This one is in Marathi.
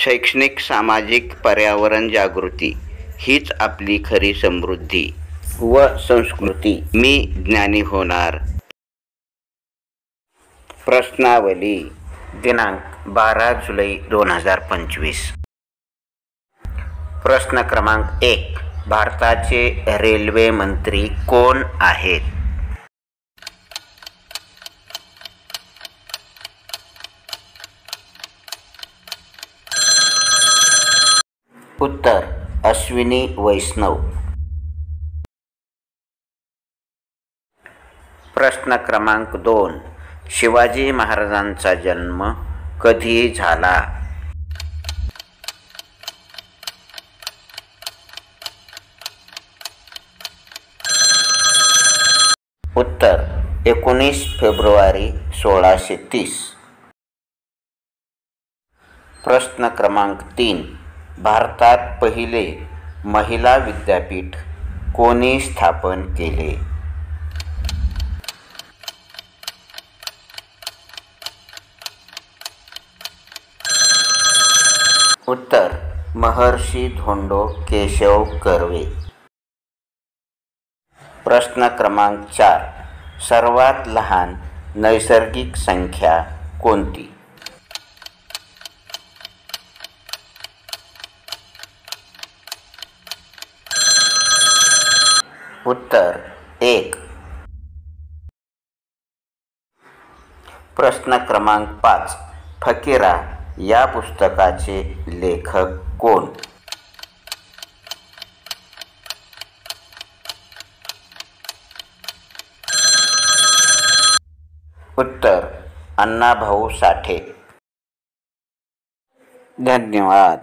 शैक्षणिक, सामाजिक, पर्यावरण जागृती हीच आपली खरी समृद्धी व संस्कृती. मी ज्ञानी होणार. प्रश्नावली दिनांक 12 जुलै 2025. प्रश्न क्रमांक 1. भारताचे रेल्वे मंत्री कोण आहेत? उत्तर अश्विनी वैष्णव. प्रश्न क्रमांक 2. शिवाजी महाराजांचा जन्म कधी झाला? उत्तर 19 फेब्रुवारी 1630. प्रश्न क्रमांक 3. भारतात पहिले महिला विद्यापीठ कोणी स्थापन केले? उत्तर महर्षी धोंडो केशव कर्वे. प्रश्न क्रमांक 4. सर्वात लहान नैसर्गिक संख्या कोणती? उत्तर 1. प्रश्न क्रमांक 5. फकीरा या पुस्तकाचे लेखक कोण? उत्तर अण्णाभाऊ साठे. धन्यवाद.